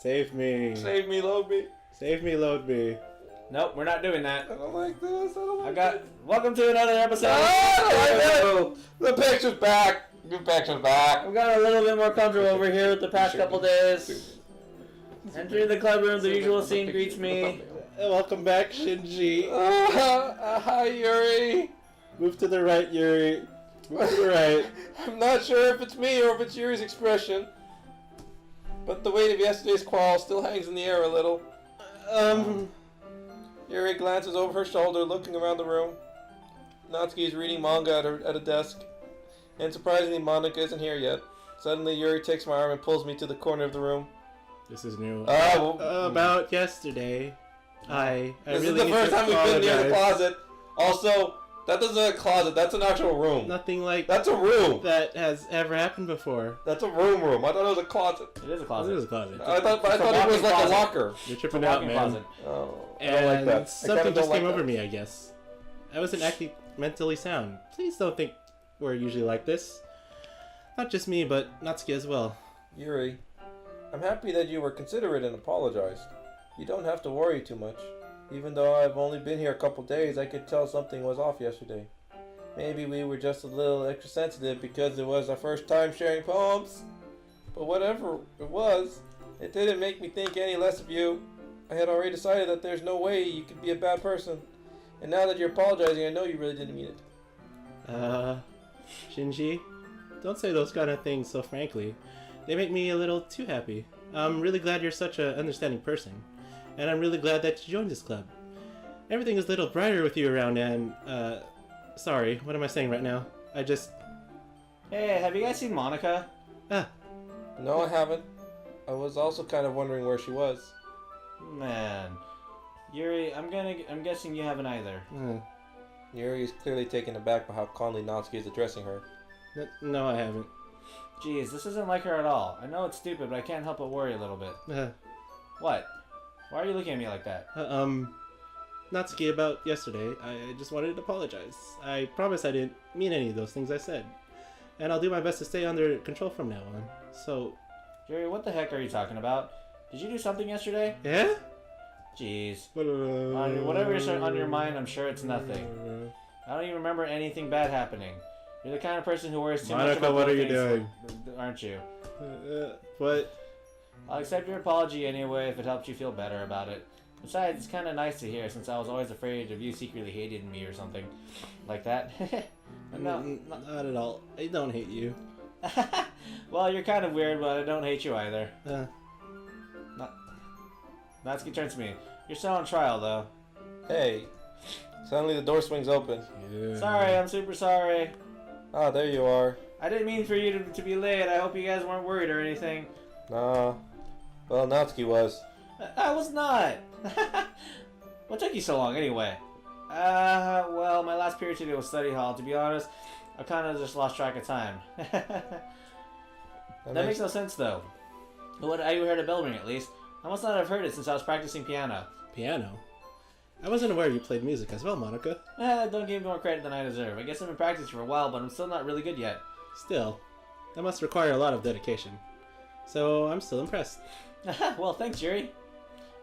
Save me. Save me, load me. Save me, load me. Nope, we're not doing that. I don't like this. I don't like this. Welcome to another episode. Oh, the picture's back. The picture's back. I've got a little bit more comfortable over here with the past couple days. Entering the club room, the usual scene greets me. Welcome back, Shinji. Hi, Yuri. Move to the right, Yuri. Move to the right. I'm not sure if it's me or if it's Yuri's expression, but the weight of yesterday's quarrel still hangs in the air a little. Yuri glances over her shoulder, looking around the room. Natsuki is reading manga at a desk, and surprisingly, Monica isn't here yet. Suddenly, Yuri takes my arm and pulls me to the corner of the room. This is new. Well, about yesterday. this really is the need first to time we've been near the apologize. closet. Also, that isn't a closet. That's an actual room. Nothing like That's a room. that has ever happened before. That's a room. I thought it was a closet. It is a This closet. is a closet. I thought it was walk-in like closet. a locker. You're It's a tripping out, walk-in man. closet. Oh, I And don't like that. I something kinda just don't came like over that. me, I guess. I wasn't acting mentally sound. Please don't think we're usually like this. Not just me, but Natsuki as well. Yuri, I'm happy that you were considerate and apologized. You don't have to worry too much. Even though I've only been here a couple days, I could tell something was off yesterday. Maybe we were just a little extra sensitive because it was our first time sharing poems. But whatever it was, it didn't make me think any less of you. I had already decided that there's no way you could be a bad person. And now that you're apologizing, I know you really didn't mean it. Shinji, don't say those kind of things so frankly. They make me a little too happy. I'm really glad you're such an understanding person. And I'm really glad that you joined this club. Everything is a little brighter with you around and, sorry, what am I saying right now? Hey, have you guys seen Monica? No, I haven't. I was also kind of wondering where she was. Man. Yuri, I'm guessing you haven't either. Yuri is clearly taken aback by how calmly Natsuki is addressing her. No, I haven't. Jeez, this isn't like her at all. I know it's stupid, but I can't help but worry a little bit. What? Why are you looking at me like that? Natsuki, about yesterday, I just wanted to apologize. I promise I didn't mean any of those things I said. And I'll do my best to stay under control from now on. So... Yuri, what the heck are you talking about? Did you do something yesterday? Yeah? Jeez. Whatever's on your mind, I'm sure it's nothing. I don't even remember anything bad happening. You're the kind of person who worries too much Monica, about what are little you things, aren't you? What? I'll accept your apology anyway if it helps you feel better about it. Besides, it's kind of nice to hear since I was always afraid of you secretly hating me or something like that. No, not at all. I don't hate you. Well, you're kind of weird, but I don't hate you either. Uh, Natsuki turns to me. You're still on trial, though. Hey. Suddenly the door swings open. yeah. Sorry, I'm super sorry. Ah, there you are. I didn't mean for you to be late. I hope you guys weren't worried or anything. Nah. Well, Natsuki was. I was not. What took you so long, anyway? Well, my last period today was study hall. To be honest, I kind of just lost track of time. That makes no sense, though. What? I heard a bell ring, at least. I must not have heard it since I was practicing piano. Piano? I wasn't aware you played music as well, Monica. Don't give me more credit than I deserve. I guess I've been practicing for a while, but I'm still not really good yet. Still, that must require a lot of dedication. So, I'm still impressed. Well, thanks, Yuri.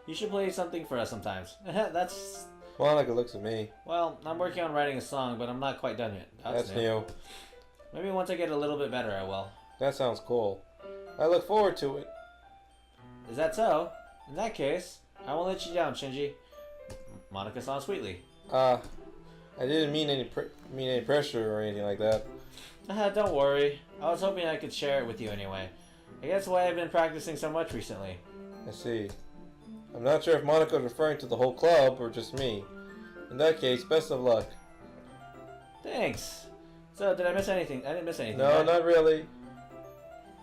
You should play something for us sometimes. That's... Monica looks at me. Well, I'm working on writing a song, but I'm not quite done yet. That's new. Maybe once I get a little bit better, I will. That sounds cool. I look forward to it. Is that so? In that case, I won't let you down, Shinji. Monica smiled sweetly. I didn't mean any pressure or anything like that. Don't worry. I was hoping I could share it with you anyway. I guess why I've been practicing so much recently. I see. I'm not sure if Monica's referring to the whole club or just me. In that case, best of luck. Thanks. So, did I miss anything? I didn't miss anything. No, right? not really.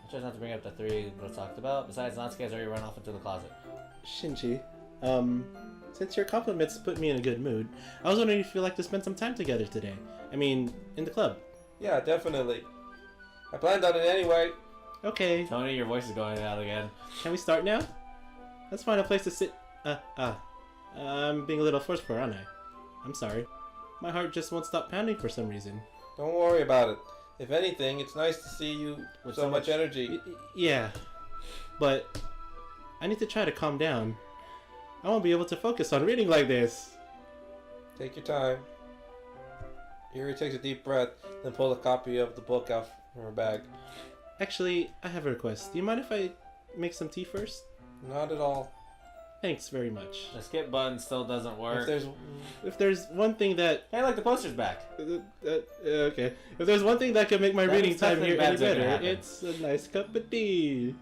I chose not to bring up the three we talked about. Besides, Natsuki has already run off into the closet. Shinji, since your compliments put me in a good mood, I was wondering if you'd like to spend some time together today. I mean, in the club. Yeah, definitely. I planned on it anyway. Okay, Tony, your voice is going out again. can we start now? Let's find a place to sit. I'm being a little forceful, aren't I? I'm sorry. My heart just won't stop pounding for some reason. Don't worry about it. If anything, it's nice to see you with so much energy. Yeah, but I need to try to calm down. I won't be able to focus on reading like this. Take your time. Yuri takes a deep breath, then pulls a copy of the book out from her bag. Actually, I have a request. Do you mind if I make some tea first? Not at all. Thanks very much. The skip button still doesn't work. If there's If there's one thing that... Hey, look, the poster's back. okay. If there's one thing that could make my That reading means time something here any bad's gonna better, happen. it's a nice cup of tea.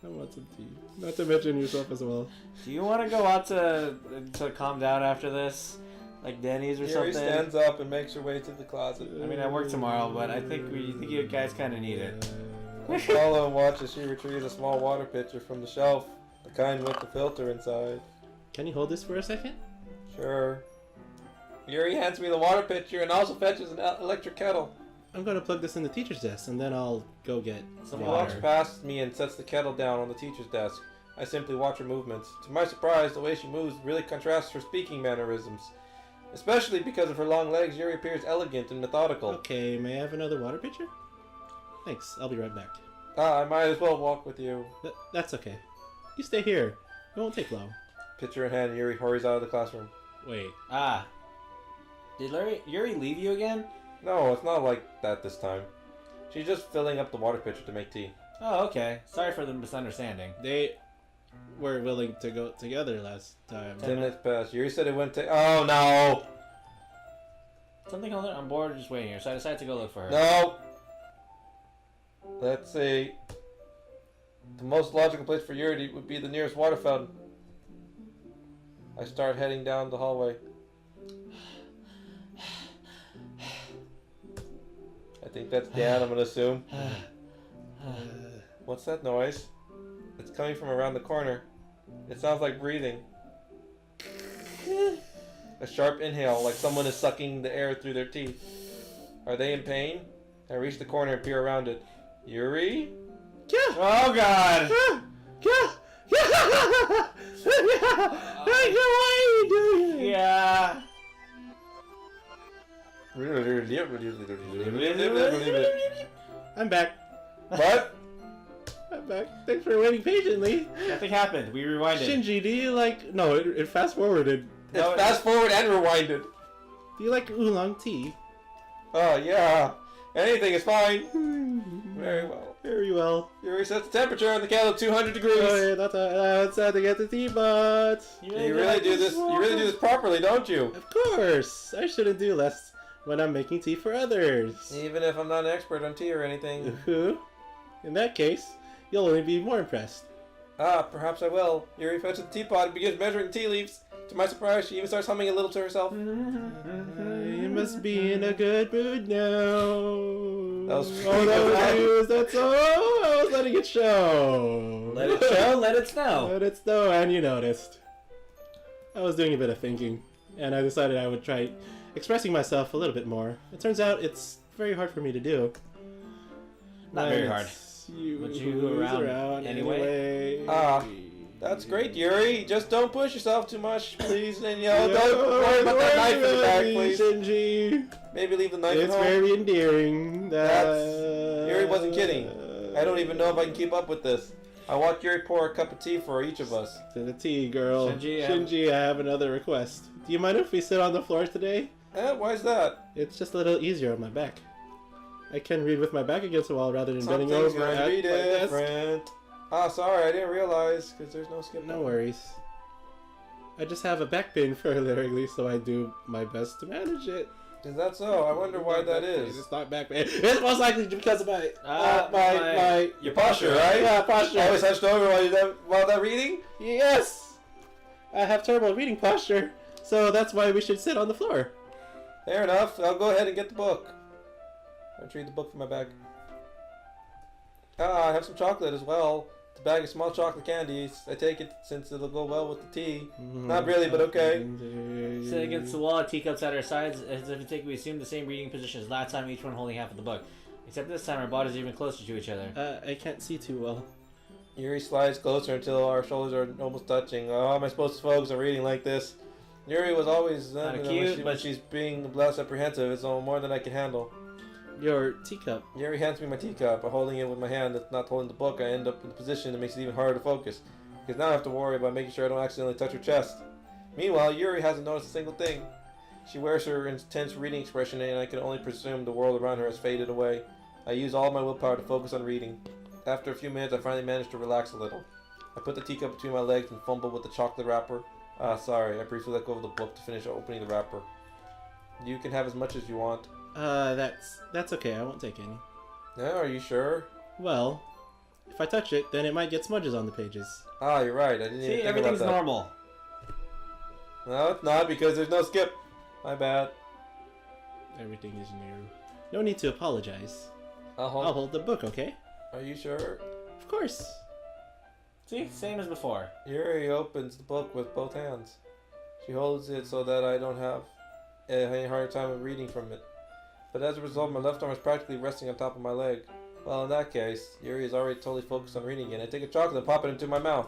I want some tea. Not to mention yourself as well. Do you want to go out to calm down after this? Like Denny's or Yuri something? stands up and makes her way to the closet. I mean, I work tomorrow, but I think you guys kind of need it. I follow and watch as she retrieves a small water pitcher from the shelf, the kind with the filter inside. Can you hold this for a second? Sure. Yuri hands me the water pitcher and also fetches an electric kettle. I'm going to plug this in the teacher's desk, and then I'll go get some She walks water. past me and sets the kettle down on the teacher's desk. I simply watch her movements. To my surprise, the way she moves really contrasts her speaking mannerisms. Especially because of her long legs, Yuri appears elegant and methodical. Okay, may I have another water pitcher? Thanks, I'll be right back. I might as well walk with you. That's okay. You stay here. It won't take long. Pitcher in hand, Yuri hurries out of the classroom. Wait. Ah. Did Yuri leave you again? No, it's not like that this time. She's just filling up the water pitcher to make tea. Oh, okay. Sorry for the misunderstanding. They were willing to go together last time. 10 minutes passed. Yuri said it wouldn't take. Oh no! Something on I'm bored just waiting here, so I decided to go look for her. No! Let's see. The most logical place for Yuri would be the nearest water fountain. I start heading down the hallway. I think that's Dan, I'm gonna assume. What's that noise? It's coming from around the corner. It sounds like breathing. A sharp inhale, like someone is sucking the air through their teeth. Are they in pain? I reach the corner and peer around it. Yuri? Oh god! Why are you doing it? Yeah. I'm back. What? I'm back. Thanks for waiting patiently. Nothing happened. We rewinded. Shinji, do you like... No, it fast forwarded. It's fast forward and rewinded. Do you like oolong tea? Oh, yeah. Anything is fine. Very well. Very well. Yuri sets the temperature on the kettle at 200 degrees. Oh, yeah, that's how to get the tea pot. You really do this. You really do this properly, don't you? Of course. I shouldn't do less when I'm making tea for others. Even if I'm not an expert on tea or anything. In that case, you'll only be more impressed. Ah, perhaps I will. Yuri fetches the teapot and begins measuring the tea leaves. To my surprise, she even starts humming a little to herself. You must be in a good mood now. That was Oh, that's all. I was letting it show. Let it show, let it snow. Let it snow, and you noticed. I was doing a bit of thinking, and I decided I would try expressing myself a little bit more. It turns out it's very hard for me to do. Not very hard. Would you go around anyway? Ah, that's great, Yuri. Just don't push yourself too much, please. And don't worry about that knife in the back, please. Shinji. Maybe leave the knife at It's home. very endearing. Yuri wasn't kidding. I don't even know if I can keep up with this. I watch Yuri pour a cup of tea for each of us. To the tea, girl. Shinji, I have another request. Do you mind if we sit on the floor today? Why is that? It's just a little easier on my back. I can read with my back against the wall rather than bending Something's over going at to be my desk. different. Ah, sorry, I didn't realize, because there's no skip. No worries. I just have a back pain fairly, so I do my best to manage it. Is that so? I wonder why that is. It's not back pain. It's most likely because of my Your posture, right? Yeah, posture. Always hunched over while they're reading? Yes! I have terrible reading posture, so that's why we should sit on the floor. Fair enough. I'll go ahead and get the book. I retrieve the book from my bag. Ah, I have some chocolate as well. The bag of small chocolate candies. I take it since it'll go well with the tea. Not really, but okay. Sitting against the wall, teacups at our sides, as if we assume the same reading position as last time, each one holding half of the book. Except this time, our bodies are even closer to each other. I can't see too well. Yuri slides closer until our shoulders are almost touching. How am I supposed to focus on reading like this? Yuri was always when she's being less apprehensive. It's more than I can handle. Your teacup. Yuri hands me my teacup. By holding it with my hand that's not holding the book, I end up in a position that makes it even harder to focus. because now I have to worry about making sure I don't accidentally touch her chest. Meanwhile, Yuri hasn't noticed a single thing. She wears her intense reading expression, and I can only presume the world around her has faded away. I use all my willpower to focus on reading. After a few minutes, I finally managed to relax a little. I put the teacup between my legs and fumbled with the chocolate wrapper. Sorry, I briefly let go of the book to finish opening the wrapper. You can have as much as you want. That's okay. I won't take any. Yeah, are you sure? Well, if I touch it, then it might get smudges on the pages. Ah, you're right. I didn't even See, think everything's about that. normal. No, it's not because there's no skip. My bad. Everything is new. No need to apologize. I'll Are hold the book, okay? you sure? Of course. See, same as before. Yuri opens the book with both hands. She holds it so that I don't have any harder time of reading from it. But as a result, my left arm is practically resting on top of my leg. Well, in that case, Yuri is already totally focused on reading again. I take a chocolate and pop it into my mouth.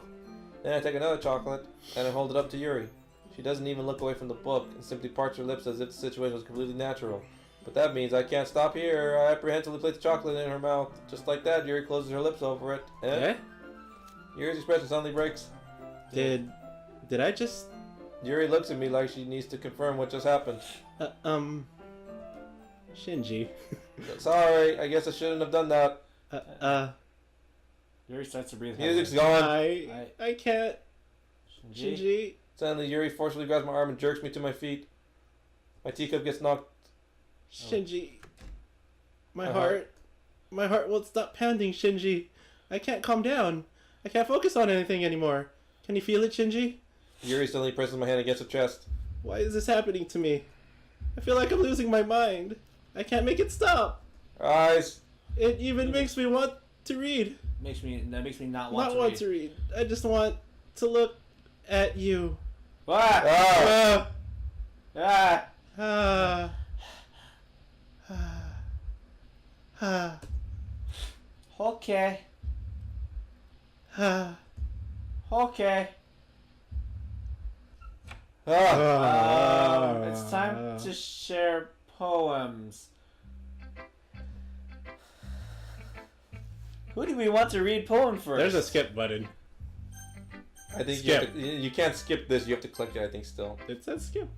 Then I take another chocolate and I hold it up to Yuri. She doesn't even look away from the book and simply parts her lips as if the situation was completely natural. But that means I can't stop here. I apprehensively place the chocolate in her mouth. Just like that, Yuri closes her lips over it. Eh? Yuri's expression suddenly breaks. Did I just... Yuri looks at me like she needs to confirm what just happened. Shinji. Sorry, I guess I shouldn't have done that. Yuri starts to breathe Music's heavily. gone. I can't. Shinji. Suddenly, Yuri forcefully grabs my arm and jerks me to my feet. My teacup gets knocked. Shinji. My My heart. My heart won't stop pounding, Shinji. I can't calm down. I can't focus on anything anymore. Can you feel it, Shinji? Yuri suddenly presses my hand against her chest. Why is this happening to me? I feel like I'm losing my mind. I can't make it stop. Her eyes. It even makes me want to read. That makes me not want Not to want read. to read. I just want to look at you. Ah! Ah! Ah! Ah. Ah. Ah. Okay. Ah. Okay. Ah! It's time to share poems. Who do we want to read poem first? There's a skip button. I think Skip. you can't skip this. You have to click it, I think, still. It says skip.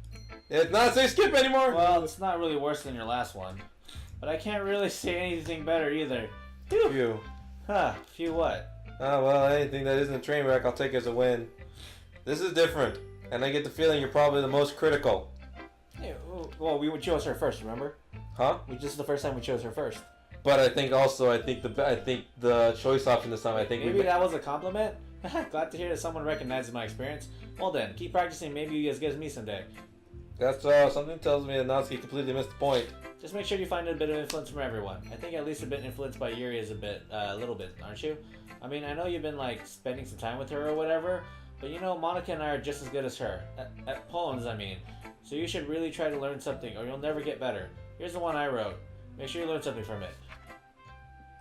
It's not say skip anymore! Well, it's not really worse than your last one. But I can't really say anything better either. Phew. Phew. Huh, phew what? Ah, well, anything that isn't a train wreck, I'll take as a win. This is different, and I get the feeling you're probably the most critical. Hey, well, we chose her first, remember? Huh? This is the first time we chose her first. But I think also, I think the choice option this time, I think Maybe that was a compliment? Glad to hear that someone recognizes my experience. Well then, keep practicing, maybe you guys get me someday. That's, something tells me that Natsuki completely missed the point. Just make sure you find a bit of influence from everyone. I think at least a bit influenced by Yuri is a little bit, aren't you? I mean, I know you've been like spending some time with her or whatever, but you know, Monica and I are just as good as her. At poems, I mean. So you should really try to learn something or you'll never get better. Here's the one I wrote. Make sure you learn something from it.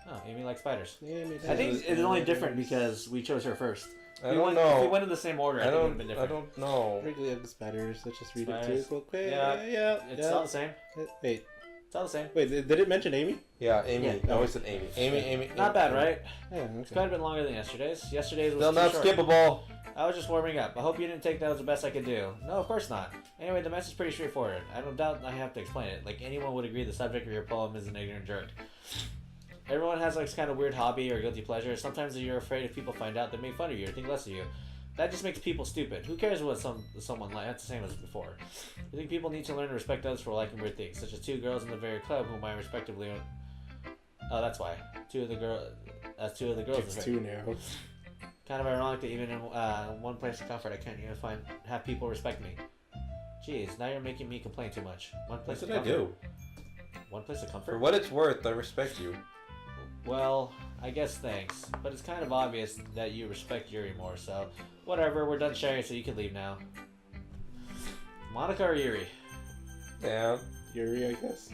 Oh, Amy likes spiders. I think it's only different because we chose her first. I don't know. If we went in the same order, I think it would have been I different. don't know. Regular ugly spiders. Let's just read Spiders. it too real quick. Yeah. Yeah. It's all the same. Wait. It's all the same. Wait. Did it mention Amy? Yeah, Amy. Yeah. I always said Amy. Amy. Not bad, right? Yeah. It's Okay. quite a bit longer than yesterday's. Yesterday's was Still too not short. skippable. I was just warming up. I hope you didn't take that as the best I could do. No, of course not. Anyway, the message is pretty straightforward. I don't doubt I have to explain it. Like anyone would agree the subject of your poem is an ignorant jerk. Everyone has like kind of weird hobby or guilty pleasure. Sometimes you're afraid if people find out they make fun of you or think less of you. That just makes people stupid. Who cares what someone like? That's the same as before. I think people need to learn to respect others for liking weird things, such as two girls in the very club whom I respectively own. Oh, that's why. Two of the girls. It's two now. Kind of ironic that even in one place of comfort, I can't even have people respect me. Jeez, now you're making me complain too much. One place What of did I comfort. do? One place of For comfort. what it's worth, I respect you. Well, I guess thanks, but it's kind of obvious that you respect Yuri more. So, whatever. We're done sharing, so you can leave now. Monica or Yuri? Yeah. Yuri, I guess.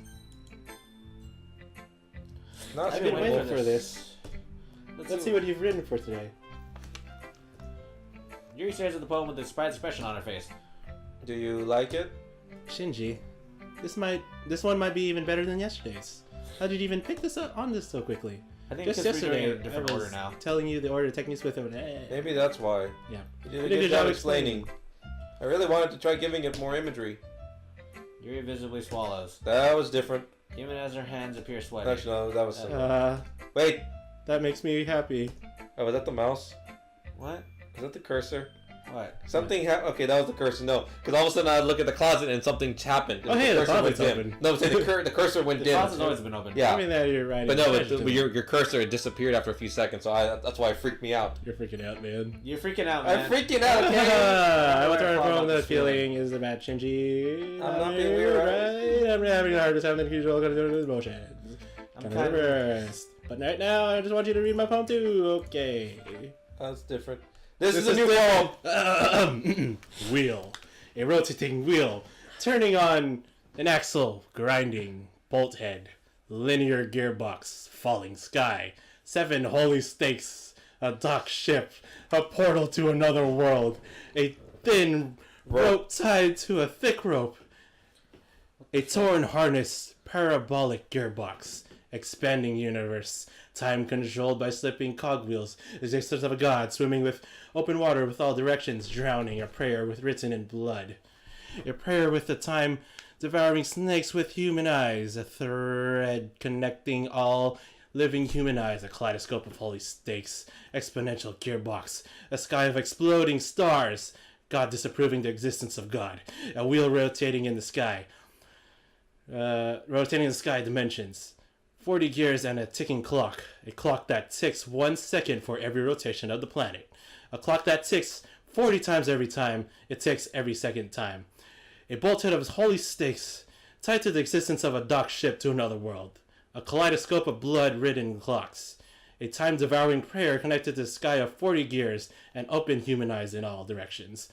Not I've been skippable. waiting for this. Let's see what you've written for today. Yuri stares at the poem with a surprised expression on her face. Do you like it? Shinji, this one might be even better than yesterday's. How did you even pick this up on this so quickly? I think Just because we're doing it yesterday, in a different I order was now. telling you the order techniques with it. Maybe that's why. Yeah. You did a good job explaining. I really wanted to try giving it more imagery. Yuri visibly swallows. That was different. Even as her hands appear sweaty. Actually, no, that was. Wait. That makes me happy. Oh, was that the mouse? What? Was that the cursor? What? Something happened. Okay, that was the cursor. No, because all of a sudden I look at the closet and something happened. Oh, hey, the cursor went closet's dim. open. No, the cursor went The dim. closet's always been open. Yeah. I mean that you're right. But no, your cursor disappeared after a few seconds, so that's why it freaked me out. You're freaking out, man. You're freaking out, man. I'm freaking out, okay? I want to Alright, confirm about that this feeling is about Shinji. I'm not being weird, right? I'm having a harder time than usual going to do emotions. I'm Kind kind of of... reversed. But right now, I just want you to read my poem too. Okay. That's different. This is a new poem. Wheel. A rotating wheel. Turning on an axle. Grinding. Bolt head. Linear gearbox. Falling sky. 7 holy stakes. A dock ship. A portal to another world. A thin rope tied to a thick rope. A torn harness. Parabolic gearbox. Expanding universe. Time controlled by slipping cogwheels. The existence of a god swimming with open water with all directions. Drowning. A prayer with written in blood. A prayer with the time devouring snakes with human eyes. A thread connecting all living human eyes. A kaleidoscope of holy stakes. Exponential gearbox. A sky of exploding stars. God disapproving the existence of God. A wheel rotating in the sky. Rotating in the sky dimensions. 40 gears and a ticking clock. A clock that ticks 1 second for every rotation of the planet. A clock that ticks 40 times every time it ticks every second time. A bolthead of holy stakes tied to the existence of a docked ship to another world. A kaleidoscope of blood-ridden clocks. A time-devouring prayer connected to the sky of 40 gears and open human eyes in all directions.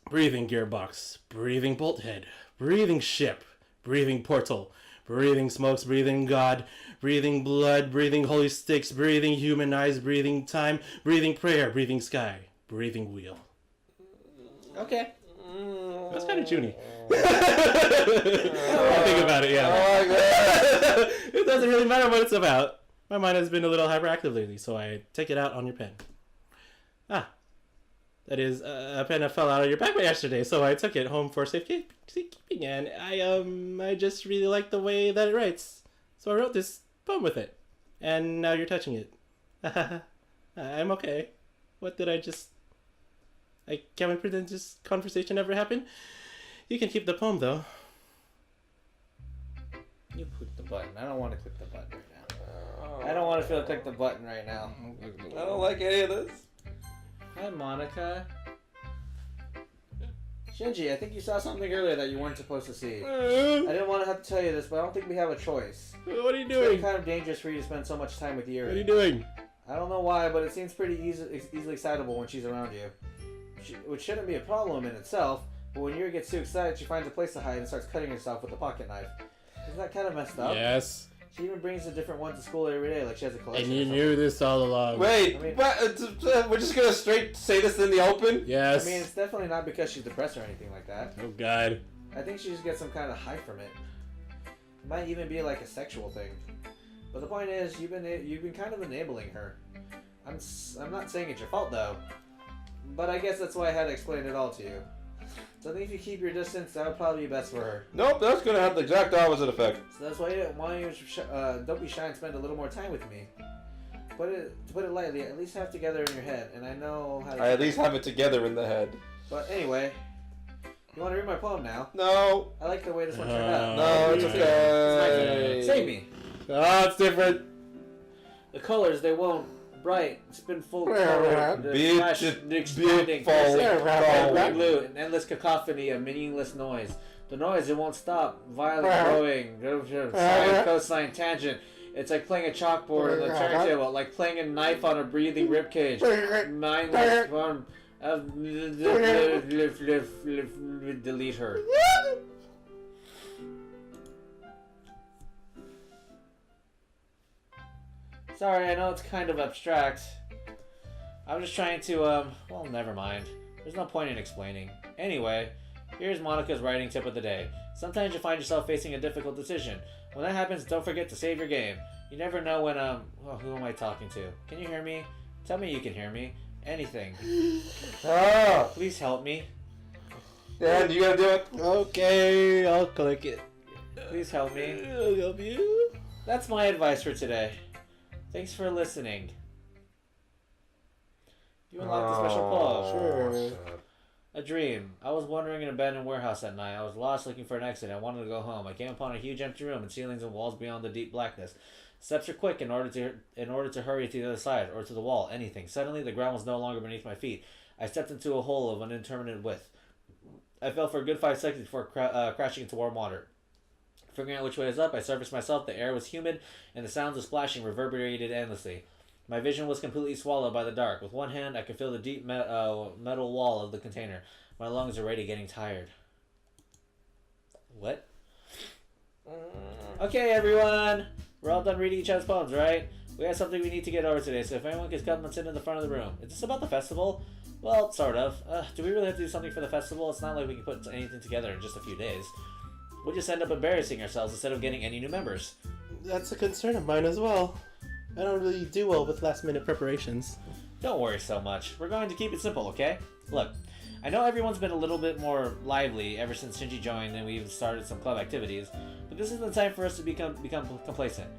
Breathing gearbox. Breathing bolthead. Breathing ship. Breathing portal. Breathing smokes, breathing God, breathing blood, breathing holy sticks, breathing human eyes, breathing time, breathing prayer, breathing sky, breathing wheel. Okay. That's kind of Junie. I think about it, yeah. Oh my god. It doesn't really matter what it's about. My mind has been a little hyperactive lately, so I take it out on your pen. That is a pen that fell out of your backpack yesterday, so I took it home for safekeeping, and I just really like the way that it writes, so I wrote this poem with it, and now you're touching it. I'm okay. What did I just? Can't we pretend this conversation never happened? You can keep the poem though. You click the button. I don't want to click the button right now. I don't want to feel click the button right now. I don't like any of this. Hi, Monica. Shinji, I think you saw something earlier that you weren't supposed to see. I didn't want to have to tell you this, but I don't think we have a choice. What are you It's really doing? kind of dangerous for you to spend so much time with Yuri. What are you doing? I don't know why, but it seems pretty easily excitable when she's around you. Which shouldn't be a problem in itself, but when Yuri gets too excited, she finds a place to hide and starts cutting herself with a pocket knife. Isn't that kind of messed up? Yes. She even brings a different one to school every day, like she has a collection. And you or knew this all along. Wait, I mean- we're just gonna straight say this in the open? Yes. I mean, it's definitely not because she's depressed or anything like that. Oh God. I think she just gets some kind of high from it. It might even be like a sexual thing. But the point is, you've been kind of enabling her. I'm not saying it's your fault though, but I guess that's why I had to explain it all to you. So I think if you keep your distance, that would probably be best for her. Nope, that's gonna have the exact opposite effect. So that's why you don't be shy and spend a little more time with me. To put it lightly, at least have together in your head, and I know how to. I at least have it together in the head. But anyway, you want to read my poem now? No. I like the way this one turned out. No, it's It's my turn. okay. Save me. Oh, it's different. The colors, they won't bright, spin full color, Bitch, flash, expanding, fall, green blue, an endless cacophony of meaningless noise. The noise, it won't stop. Violent growing, sine, cosine, tangent. It's like playing a chalkboard on the turntable, like playing a knife on a breathing ribcage. Mindless form of delete her. Sorry, I know it's kind of abstract. I'm just trying to, well, never mind. There's no point in explaining. Anyway, here's Monica's writing tip of the day. Sometimes you find yourself facing a difficult decision. When that happens, don't forget to save your game. You never know when, who am I talking to? Can you hear me? Tell me you can hear me. Anything. Please help me. Dan, you gotta do it. Okay, I'll click it. Please help me. I'll help you. That's my advice for today. Thanks for listening. You unlocked a special pull. Sure. A dream. I was wandering in an abandoned warehouse at night. I was lost looking for an exit. I wanted to go home. I came upon a huge empty room and ceilings and walls beyond the deep blackness. Steps are quick in order to hurry to the other side or to the wall, anything. Suddenly the ground was no longer beneath my feet. I stepped into a hole of an indeterminate width. I fell for a good 5 seconds before crashing into warm water. Figuring out which way is up, I surfaced myself. The air was humid, and the sounds of splashing reverberated endlessly. My vision was completely swallowed by the dark. With one hand, I could feel the deep metal wall of the container. My lungs are already getting tired. What? Okay, everyone! We're all done reading each other's poems, right? We have something we need to get over today, so if anyone could come and sit in the front of the room. Is this about the festival? Well, sort of. Do we really have to do something for the festival? It's not like we can put anything together in just a few days. We'll just end up embarrassing ourselves instead of getting any new members. That's a concern of mine as well. I don't really do well with last-minute preparations. Don't worry so much. We're going to keep it simple, okay? Look, I know everyone's been a little bit more lively ever since Shinji joined and we've started some club activities, but this isn't the time for us to become complacent.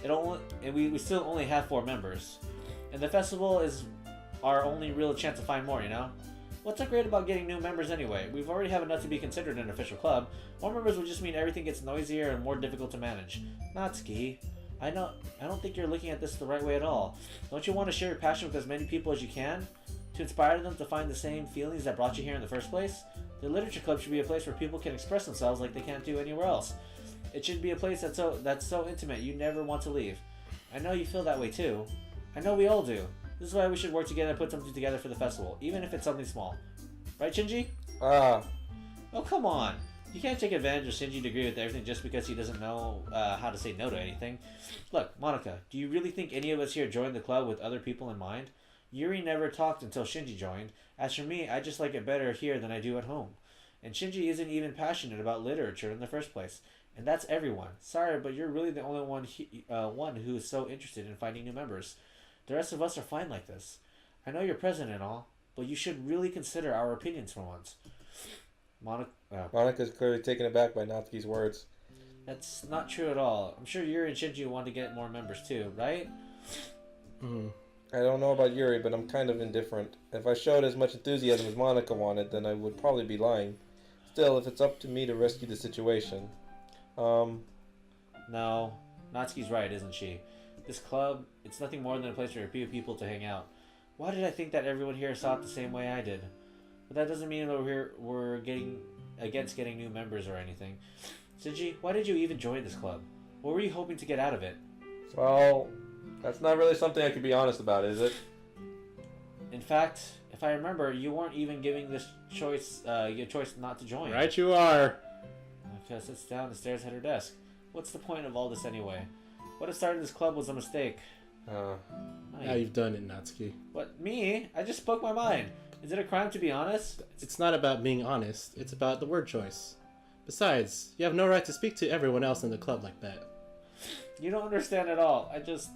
We still only have 4 members. And the festival is our only real chance to find more, you know? What's so great about getting new members anyway? We've already have enough to be considered an official club. More members would just mean everything gets noisier and more difficult to manage. Natsuki, I don't think you're looking at this the right way at all. Don't you want to share your passion with as many people as you can? To inspire them to find the same feelings that brought you here in the first place? The literature club should be a place where people can express themselves like they can't do anywhere else. It should be a place that's so intimate you never want to leave. I know you feel that way too. I know we all do. This is why we should work together and put something together for the festival, even if it's something small. Right, Shinji? Oh, come on. You can't take advantage of Shinji to agree with everything just because he doesn't know how to say no to anything. Look, Monica, do you really think any of us here joined the club with other people in mind? Yuri never talked until Shinji joined. As for me, I just like it better here than I do at home. And Shinji isn't even passionate about literature in the first place. And that's everyone. Sorry, but you're really the only one who is so interested in finding new members. The rest of us are fine like this. I know you're present and all, but you should really consider our opinions for once. Monica's clearly taken aback by Natsuki's words. That's not true at all. I'm sure Yuri and Shinji want to get more members too, right? I don't know about Yuri, but I'm kind of indifferent. If I showed as much enthusiasm as Monica wanted, then I would probably be lying. Still, if it's up to me to rescue the situation. No, Natsuki's right, isn't she? This club, it's nothing more than a place for a few people to hang out. Why did I think that everyone here saw it the same way I did? But that doesn't mean that we're getting against getting new members or anything. Shinji, why did you even join this club? What were you hoping to get out of it? Well, that's not really something I could be honest about, is it? In fact, if I remember, you weren't even giving this choice your choice not to join. Right you are. Monica sits down and stares at her desk. What's the point of all this anyway? What if starting this club was a mistake? Now you've done it, Natsuki. What, me? I just spoke my mind. Is it a crime to be honest? It's not about being honest. It's about the word choice. Besides, you have no right to speak to everyone else in the club like that. You don't understand at all. I just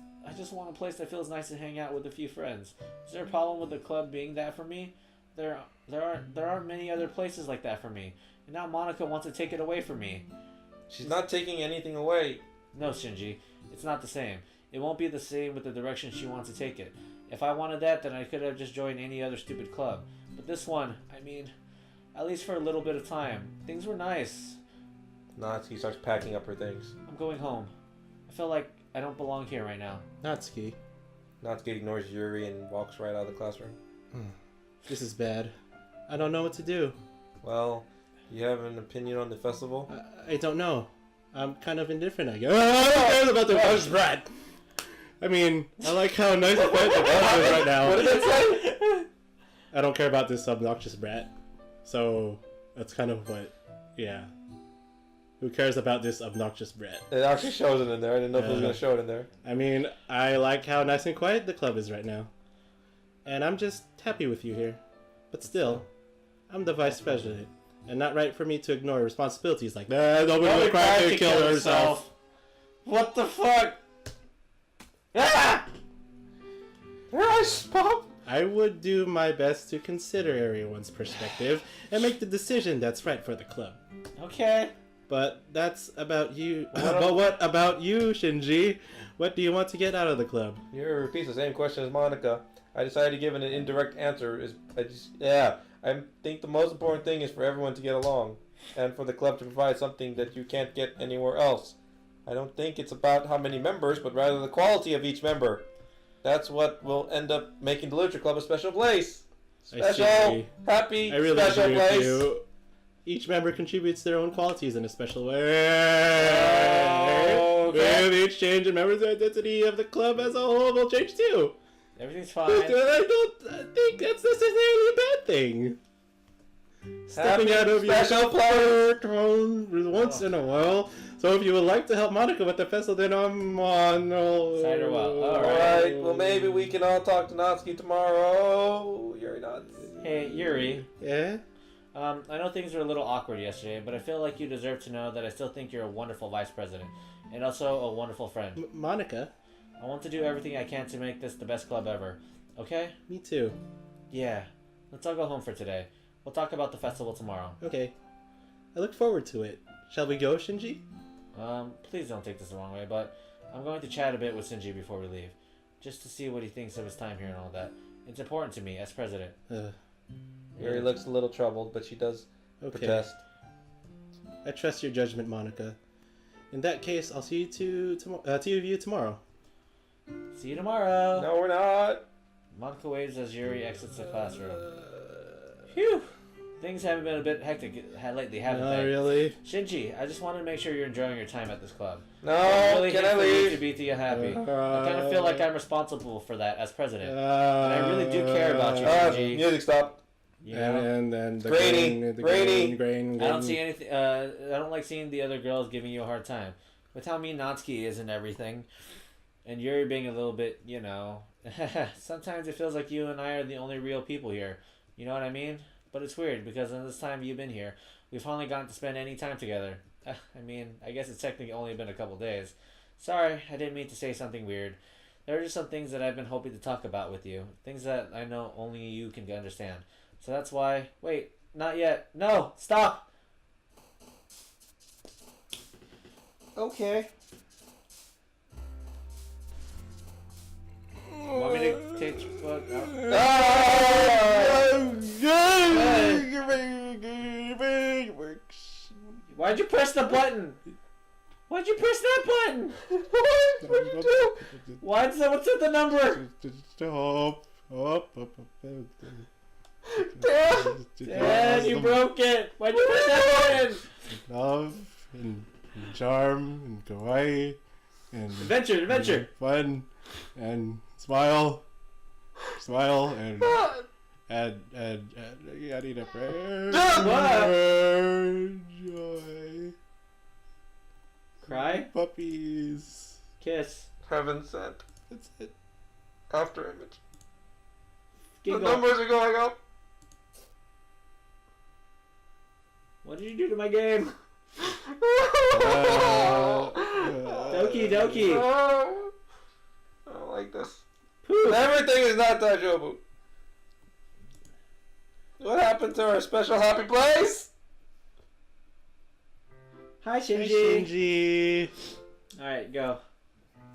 want a place that feels nice to hang out with a few friends. Is there a problem with the club being that for me? There aren't many other places like that for me. And now Monica wants to take it away from me. She's not taking anything away. No, Shinji. It's not the same. It won't be the same with the direction she wants to take it. If I wanted that, then I could have just joined any other stupid club. But this one, I mean, at least for a little bit of time. Things were nice. Natsuki starts packing up her things. I'm going home. I feel like I don't belong here right now. Natsuki. Natsuki ignores Yuri and walks right out of the classroom. This is bad. I don't know what to do. Well, you have an opinion on the festival? I don't know. I'm kind of indifferent, I guess. I don't care about the obnoxious brat. I mean, I like how nice and quiet the brat is right now. What did it say? I don't care about this obnoxious brat. So, that's kind of what, yeah. Who cares about this obnoxious brat? It actually shows it in there. I didn't know if it was going to show it in there. I mean, I like how nice and quiet the club is right now. And I'm just happy with you here. But still, I'm the vice president. and not right for me to ignore responsibilities like that. Nobody Nobody required tried to kill herself. What the fuck? Ah! Yes, Pop. I would do my best to consider everyone's perspective and make the decision that's right for the club. Okay. But that's about you. But what about you, Shinji? What do you want to get out of the club? You repeats the same question as Monica. I decided to give an indirect answer. I think the most important thing is for everyone to get along, and for the club to provide something that you can't get anywhere else. I don't think it's about how many members, but rather the quality of each member. That's what will end up making the Literature Club a special place. Special, happy, I really special agree place. with you. Each member contributes their own qualities in a special way. Okay. With each change in members' identity of the club as a whole will change too. Everything's fine. I don't think that's necessarily a bad thing. Stepping Happy out of your special place. comfort zone once in a while. So if you would like to help Monica with the festival, then I'm on. Cider well. All Alright, well maybe we can all talk to Natsuki tomorrow. You're nuts. Hey, Yuri. Yeah? I know things were a little awkward yesterday, but I feel like you deserve to know that I still think you're a wonderful vice president, and also a wonderful friend. Monica? I want to do everything I can to make this the best club ever. Okay? Me too. Yeah. Let's all go home for today. We'll talk about the festival tomorrow. Okay. I look forward to it. Shall we go, Shinji? Please don't take this the wrong way, but I'm going to chat a bit with Shinji before we leave, just to see what he thinks of his time here and all that. It's important to me as president. Yuri looks a little troubled, but she does protest. I trust your judgment, Monica. In that case, I'll see you tomorrow. See you tomorrow. No, we're not. Monica waves as Yuri exits the classroom. Phew! Things haven't been a bit hectic lately, haven't Not they? really. Shinji, I just wanted to make sure you're enjoying your time at this club. No, I really can hate I for you to leave? be to you happy. I kind of feel like I'm responsible for that as president. And I really do care about you, Shinji. Music stop. You know? And the Grainy, grain. I don't see anything. I don't like seeing the other girls giving you a hard time. With how mean Natsuki is and everything, and Yuri being a little bit, you know. Sometimes it feels like you and I are the only real people here. You know what I mean? But it's weird because in this time you've been here, we've finally gotten to spend any time together. I mean, I guess it's technically only been a couple days. Sorry, I didn't mean to say something weird. There are just some things that I've been hoping to talk about with you. Things that I know only you can understand. So that's why... Wait, not yet. No, stop! Okay. Want me to take... What? Why'd you press the button? Why'd you press that button? What'd you do? What's the number? Dad, you broke it. Why'd you press that button? Love and charm and kawaii and Adventure. fun and smile and I need a prayer. Joy. Cry. Puppies. Kiss. Heaven sent. That's it. After image. Giggle. The numbers are going up. What did you do to my game? Doki Doki. No. I don't like this. Poof. Everything is not Dajobu. What happened to our special happy place? Hi, Hey, Shinji. Shinji. Alright, go.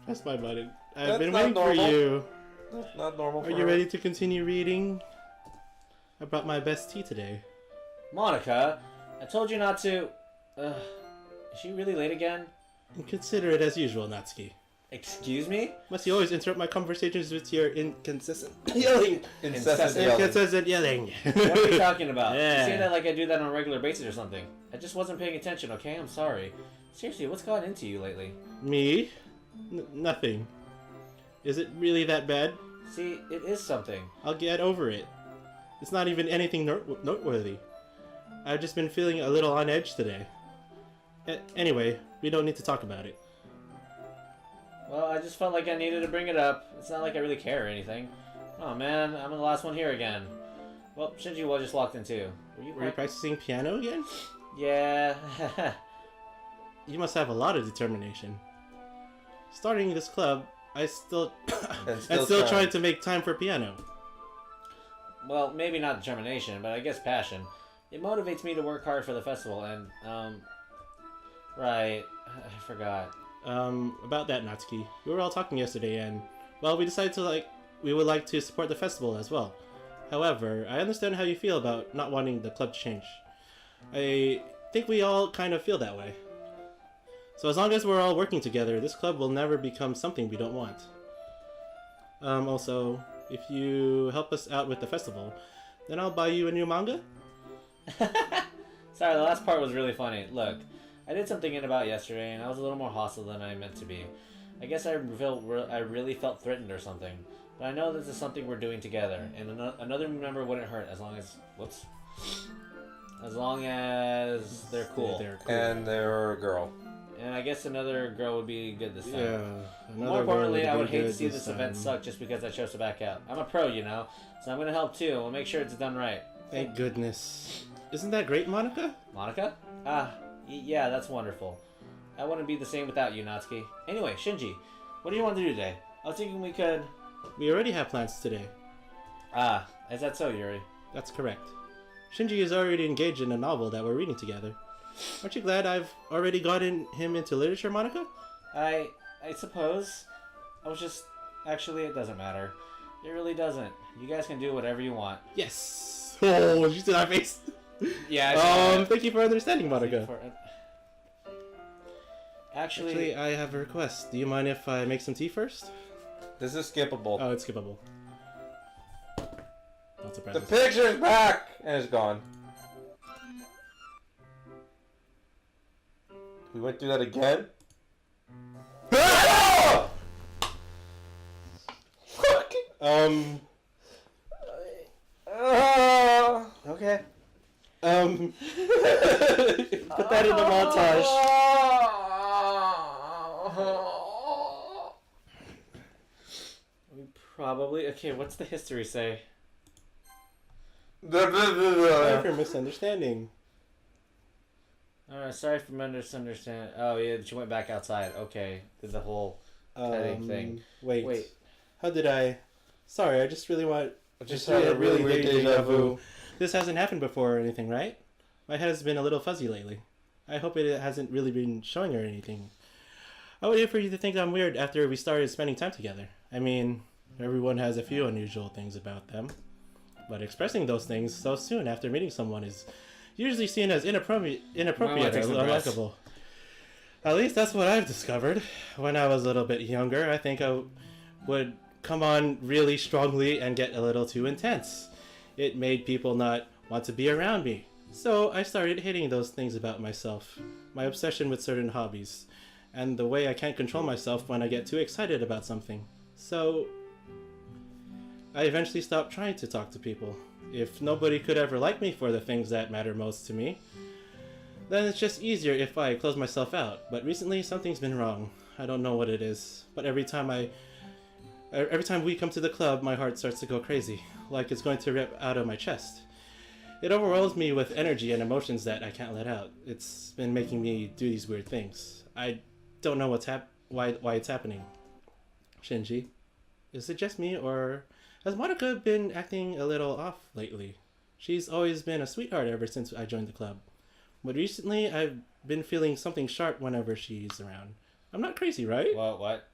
Press my button. I've That's been not waiting normal. for you. That's not normal for Are you her. ready to continue reading? I brought my best tea today. Monica, I told you not to... is she really late again? And consider it as usual, Natsuki. Excuse me? Must you always interrupt my conversations with your inconsistent yelling? Incessant yelling. Inconsistent yelling. What are you talking about? Yeah. You say that like I do that on a regular basis or something. I just wasn't paying attention, okay? I'm sorry. Seriously, what's gotten into you lately? Me? Nothing. Is it really that bad? See, it is something. I'll get over it. It's not even anything noteworthy. I've just been feeling a little on edge today. Anyway, we don't need to talk about it. Well, I just felt like I needed to bring it up. It's not like I really care or anything. Oh man, I'm the last one here again. Well, Shinji was just locked in too. Were you practicing piano again? Yeah. You must have a lot of determination. Starting this club, I still And still trying to make time for piano. Well, maybe not determination, but I guess passion. It motivates me to work hard for the festival, and, right, I forgot. About that, Natsuki. We were all talking yesterday, and, well, we decided we would like to support the festival as well. However, I understand how you feel about not wanting the club to change. I think we all kind of feel that way. So as long as we're all working together, this club will never become something we don't want. Also, if you help us out with the festival, then I'll buy you a new manga. Sorry, the last part was really funny. Look, I did something in about yesterday, and I was a little more hostile than I meant to be. I guess I really felt threatened or something. But I know this is something we're doing together, and another member wouldn't hurt as long as... Whoops. As long as they're cool. They're cool. And they're a girl. And I guess another girl would be good this time. Yeah. More importantly, I would hate to see this event suck just because I chose to back out. I'm a pro, you know, so I'm going to help too. We'll make sure it's done right. Thank goodness. Isn't that great, Monica? Monica? Yeah, that's wonderful. I wouldn't be the same without you, Natsuki. Anyway, Shinji, what do you want to do today? I was thinking we could... We already have plans today. Is that so, Yuri? That's correct. Shinji is already engaged in a novel that we're reading together. Aren't you glad I've already gotten him into literature, Monica? I suppose. I was just... Actually, it doesn't matter. It really doesn't. You guys can do whatever you want. Yes! Oh, did you see that face? Yeah, thank you for understanding, Monica. Actually, I have a request. Do you mind if I make some tea first? This is skippable. Oh, it's skippable. Not surprised. The picture's back! And it's gone. We went through that again? Okay. Put that in the montage. we probably... Okay, what's the history say? Sorry for misunderstanding. Sorry for misunderstanding. Oh, yeah, she went back outside. Okay, did the whole petting thing. Wait. How did I... Sorry, I just really want... Just had a really weird deja vu. This hasn't happened before or anything, right? My head has been a little fuzzy lately. I hope it hasn't really been showing or anything. I would hate for you to think I'm weird after we started spending time together. I mean, everyone has a few unusual things about them. But expressing those things so soon after meeting someone is usually seen as inappropriate or unlikable. At least that's what I've discovered. When I was a little bit younger, I think I would come on really strongly and get a little too intense. It made people not want to be around me. So I started hating those things about myself, my obsession with certain hobbies, and the way I can't control myself when I get too excited about something. So I eventually stopped trying to talk to people. If nobody could ever like me for the things that matter most to me, then it's just easier if I close myself out. But recently something's been wrong. I don't know what it is, but every time we come to the club, my heart starts to go crazy, like it's going to rip out of my chest. It overwhelms me with energy and emotions that I can't let out. It's been making me do these weird things. I don't know why it's happening. Shinji, is it just me, or has Monica been acting a little off lately? She's always been a sweetheart ever since I joined the club. But recently, I've been feeling something sharp whenever she's around. I'm not crazy, right? What?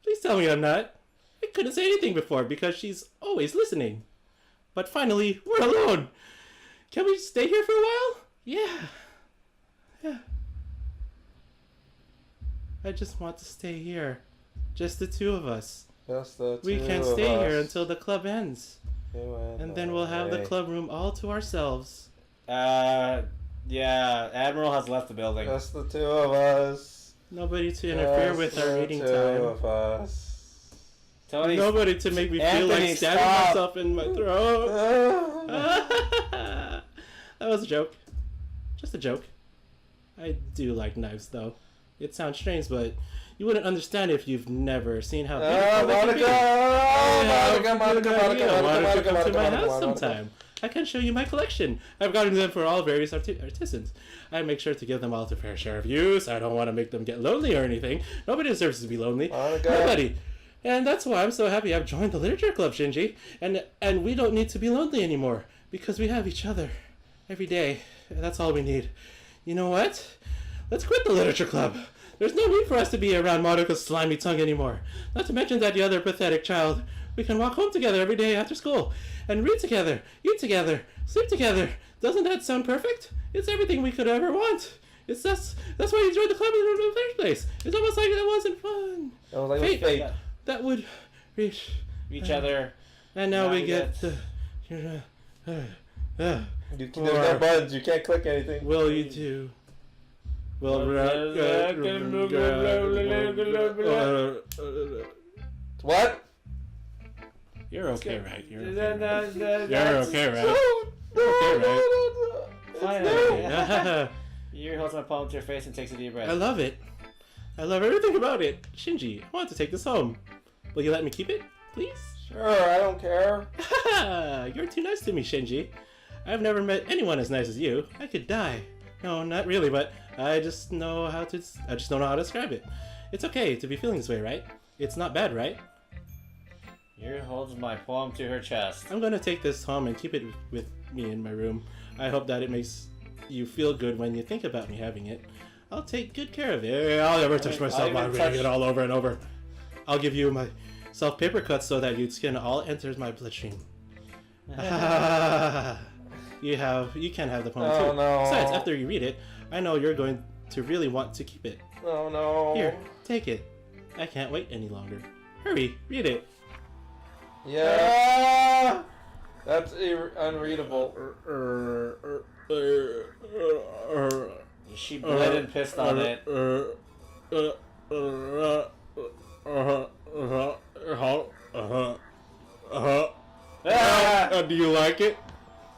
Please tell me I'm not. I couldn't say anything before because she's always listening. But finally, we're alone. Can we stay here for a while? Yeah. I just want to stay here. Just the two of us. Just the two We can of stay us. here until the club ends. And then we'll have the club room all to ourselves. Yeah, Admiral has left the building. Just the two of us. Nobody to interfere with our reading Two time. of us. Tony, Nobody to make me feel Anthony, like stabbing stop. myself in my throat. That was a joke. Just a joke. I do like knives, though. It sounds strange, but you wouldn't understand if you've never seen how beautiful they can be. Monica, Come to my house sometime. I can show you my collection. I've gotten them for all various artisans. I make sure to give them all their fair share of use. I don't want to make them get lonely or anything. Nobody deserves to be lonely. Nobody. And that's why I'm so happy I've joined the literature club, Shinji. And we don't need to be lonely anymore because we have each other every day. That's all we need. You know what? Let's quit the literature club. There's no need for us to be around Monika's slimy tongue anymore. Not to mention that other pathetic child. We can walk home together every day after school and read together, eat together, sleep together. Doesn't that sound perfect? It's everything we could ever want. That's why you joined the club in the first place. It's almost like it wasn't fun. That was like fate. That would reach each other. And now we get the. There's no buttons. You can't click anything. Will you do? Well, what? You're okay, right? You're okay, right? Finally. Yuri holds my palm to her face and takes a deep breath. I love it. I love everything about it. Shinji, I want to take this home. Will you let me keep it, please? Sure, I don't care. You're too nice to me, Shinji. I've never met anyone as nice as you. I could die. No, not really, but I just don't know how to describe it. It's okay to be feeling this way, right? It's not bad, right? Yuri holds my palm to her chest. I'm gonna take this home and keep it with me in my room. I hope that it makes you feel good when you think about me having it. I'll take good care of it. I'll never touch myself by reading it all over and over. I'll give you my paper cuts so that your skin all enters my bloodstream. You can have the poem too. No. Besides, after you read it, I know you're going to really want to keep it. Oh no. Here, take it. I can't wait any longer. Hurry, read it. Yeah. That's unreadable. She bled and pissed on it. Do you like it?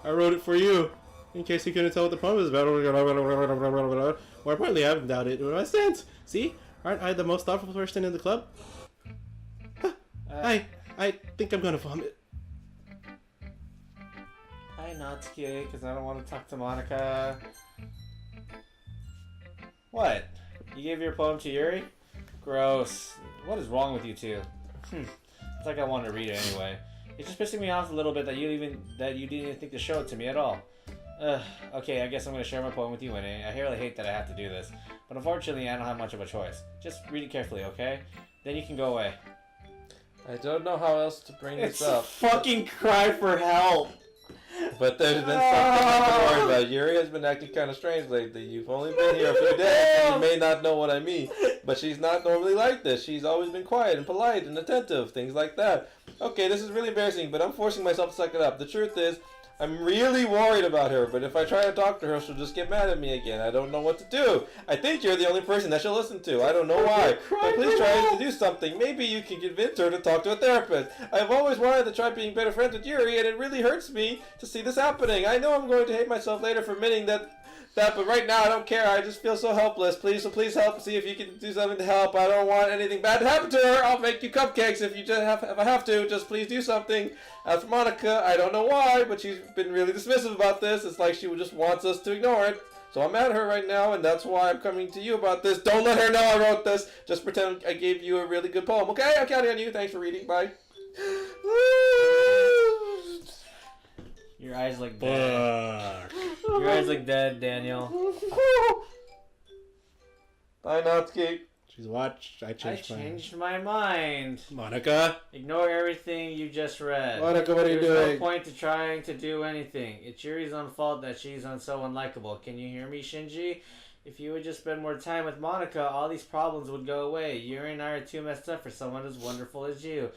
I wrote it for you. In case you couldn't tell what the poem is about. More importantly, I haven't doubted it with my stance. See? Aren't I the most thoughtful person in the club? I think I'm gonna vomit. Hi, Natsuki, because I don't want to talk to Monika. What? You gave your poem to Yuri? Gross. What is wrong with you two? It's like I want to read it anyway. It's just pissing me off a little bit that you didn't even think to show it to me at all. Okay, I guess I'm going to share my poem with you, Winnie. I really hate that I have to do this, but unfortunately I don't have much of a choice. Just read it carefully, okay? Then you can go away. I don't know how else to bring this up. Fucking cry for help! But there's been something to worry about. Yuri has been acting kind of strange lately. You've only been here a few days, and you may not know what I mean. But she's not normally like this. She's always been quiet and polite and attentive, things like that. Okay, this is really embarrassing, but I'm forcing myself to suck it up. The truth is, I'm really worried about her, but if I try to talk to her, she'll just get mad at me again. I don't know what to do. I think you're the only person that she'll listen to. I don't know why. But please try to do something. Maybe you can convince her to talk to a therapist. I've always wanted to try being better friends with Yuri, and it really hurts me to see this happening. I know I'm going to hate myself later for admitting that, but right now I don't care. I just feel so helpless. Please help. See if you can do something to help. I don't want anything bad to happen to her. I'll make you cupcakes if I have to. Just please do something. As for Monika, I don't know why, but she's been really dismissive about this. It's like she just wants us to ignore it. So I'm mad at her right now, and that's why I'm coming to you about this. Don't let her know I wrote this. Just pretend I gave you a really good poem. Okay, I'm counting on you. Thanks for reading. Bye. Your eyes look dead. Your eyes look dead, Daniel. Bye, Natsuki. She's watched. I changed my mind. Monika. Ignore everything you just read. Monika, what are you doing? There's no point to trying to do anything. It's Yuri's own fault that she's so unlikable. Can you hear me, Shinji? If you would just spend more time with Monika, all these problems would go away. Yuri and I are too messed up for someone as wonderful as you.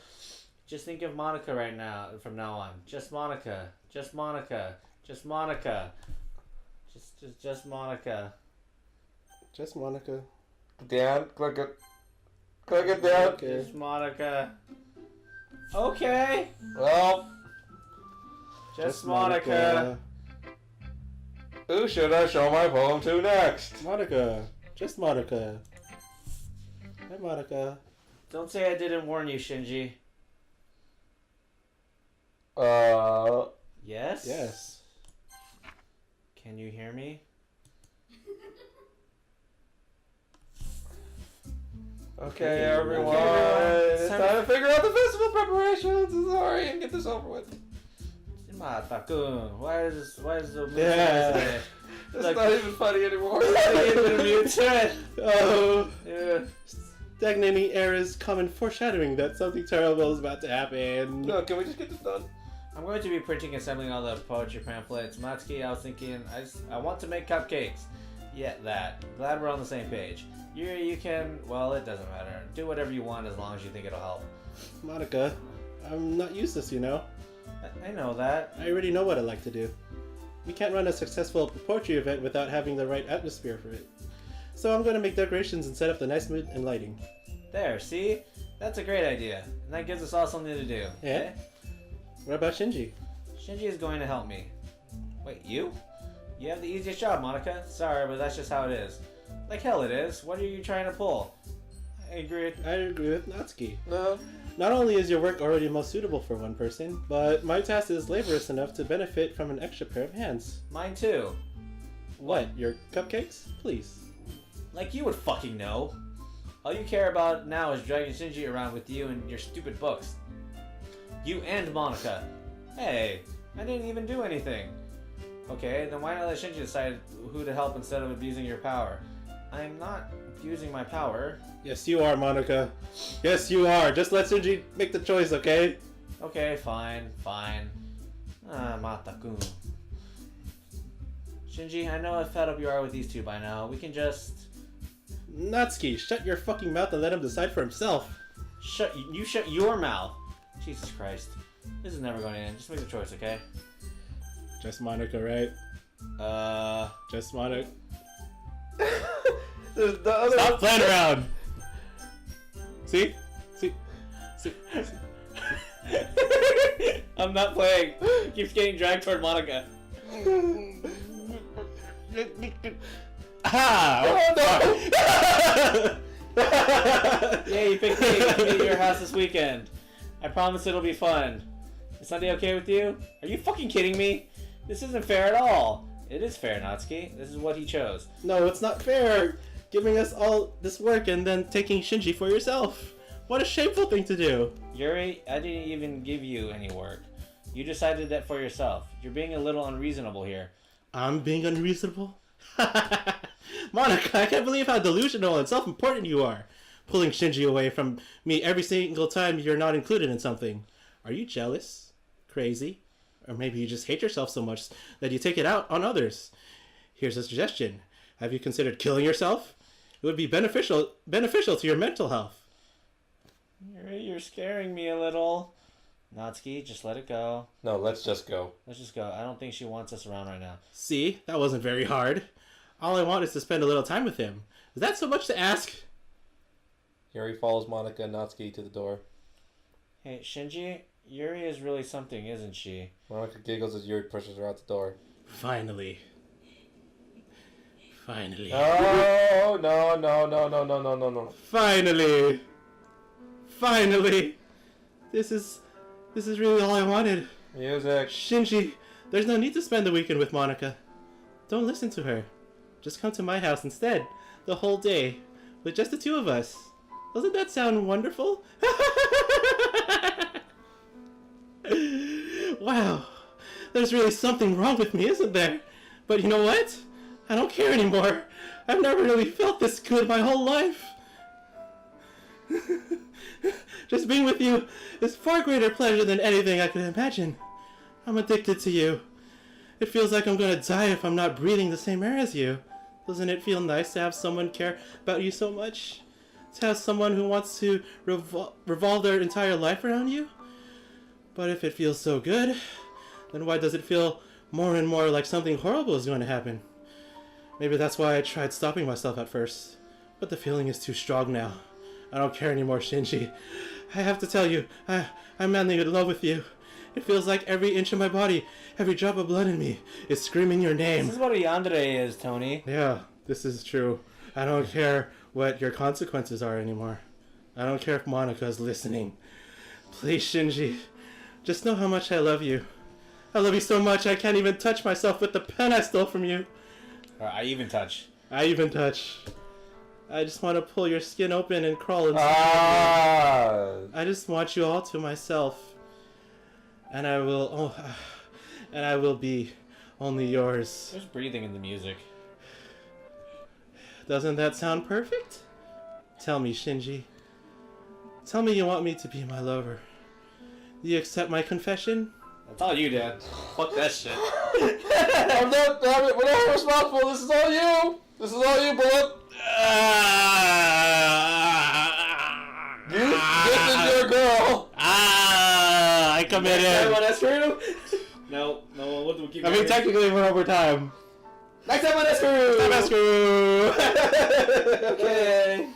Just think of Monika right now, from now on. Just Monika. Just Monika. Just Monika. Just Monika. Just Monika. Dan, click it. Click it, Dan. Okay. Just Monika. Okay. Well, Just Monika. who should I show my poem to next? Monika. Just Monika. Hi, Monika. Don't say I didn't warn you, Shinji. Yes? Yes. Can you hear me? Okay, everyone. Okay, It's time to figure out the festival preparations. Sorry, and get this over with. Mata-kun, why is the Yeah. It's Look. not even funny anymore. Oh, Yeah. stagnating eras common foreshadowing that something terrible is about to happen. No, can we just get this done? I'm going to be printing and assembling all the poetry pamphlets. Matsuki, I was thinking, I want to make cupcakes. Yeah, that. Glad we're on the same page. You can, well, it doesn't matter. Do whatever you want as long as you think it'll help. Monica, I'm not useless, you know. I know that. I already know what I like to do. We can't run a successful poetry event without having the right atmosphere for it. So I'm going to make decorations and set up the nice mood and lighting. There, see? That's a great idea. And that gives us all something to do. Yeah? Okay? What about Shinji? Shinji is going to help me. Wait, you? You have the easiest job, Monica. Sorry, but that's just how it is. Like hell it is. What are you trying to pull? I agree. I agree with Natsuki. No. Not only is your work already most suitable for one person, but my task is laborious enough to benefit from an extra pair of hands. Mine too. What, your cupcakes? Please. Like you would fucking know. All you care about now is dragging Shinji around with you and your stupid books. You and Monica. Hey, I didn't even do anything. Okay, then why not let Shinji decide who to help instead of abusing your power? I'm not abusing my power. Yes, you are, Monica. Yes, you are. Just let Shinji make the choice, okay? Okay, fine. Mata-kun. Shinji, I know how fed up you are with these two by now. We can just... Natsuki, shut your fucking mouth and let him decide for himself. Shut your mouth. Jesus Christ. This is never going to end. Just make the choice, okay? Just Monica, right? Just Monica. The other Stop playing around! See? See? I'm not playing. He keeps getting dragged toward Monica. Ah! Yeah, you picked me to be at your house this weekend. I promise it'll be fun. Is Sunday okay with you? Are you fucking kidding me? This isn't fair at all. It is fair, Natsuki. This is what he chose. No, it's not fair. Giving us all this work and then taking Shinji for yourself. What a shameful thing to do. Yuri, I didn't even give you any work. You decided that for yourself. You're being a little unreasonable here. I'm being unreasonable? Monica, I can't believe how delusional and self-important you are. Pulling Shinji away from me every single time you're not included in something. Are you jealous? Crazy? Or maybe you just hate yourself so much that you take it out on others. Here's a suggestion. Have you considered killing yourself? It would be beneficial to your mental health. Yuri, you're scaring me a little. Natsuki, just let it go. No, let's just go. Let's just go. I don't think she wants us around right now. See, that wasn't very hard. All I want is to spend a little time with him. Is that so much to ask? Yuri follows Monica and Natsuki to the door. Hey, Shinji, Yuri is really something, isn't she? Monica giggles as Yuri pushes her out the door. Finally. Oh, no. Finally. This is really all I wanted. Music. Shinji, there's no need to spend the weekend with Monica. Don't listen to her. Just come to my house instead, the whole day, with just the two of us. Doesn't that sound wonderful? Wow, there's really something wrong with me, isn't there? But you know what? I don't care anymore. I've never really felt this good my whole life. Just being with you is far greater pleasure than anything I could imagine. I'm addicted to you. It feels like I'm gonna die if I'm not breathing the same air as you. Doesn't it feel nice to have someone care about you so much? To have someone who wants to revolve their entire life around you? But if it feels so good, then why does it feel more and more like something horrible is going to happen? Maybe that's why I tried stopping myself at first. But the feeling is too strong now. I don't care anymore, Shinji. I have to tell you, I'm madly in love with you. It feels like every inch of my body, every drop of blood in me, is screaming your name. This is what a yandere is, Tony. Yeah, this is true. I don't care what your consequences are anymore. I don't care if Monica is listening. Please, Shinji, just know how much I love you. I love you so much I can't even touch myself with the pen I stole from you. I even touch. I even touch. I just want to pull your skin open and crawl inside. I just want you all to myself. And I will be only yours. There's breathing in the music. Doesn't that sound perfect? Tell me, Shinji. Tell me you want me to be my lover. Do you accept my confession? That's all you, Dad. Fuck that shit. I'm not, damn it, we're not responsible. This is all you. This is all you, Bullet. This is your girl. I committed. Everyone has screwed? No, we'll keep I mean, technically we're over time. Next time on Escrew! Time, Escrew! Okay.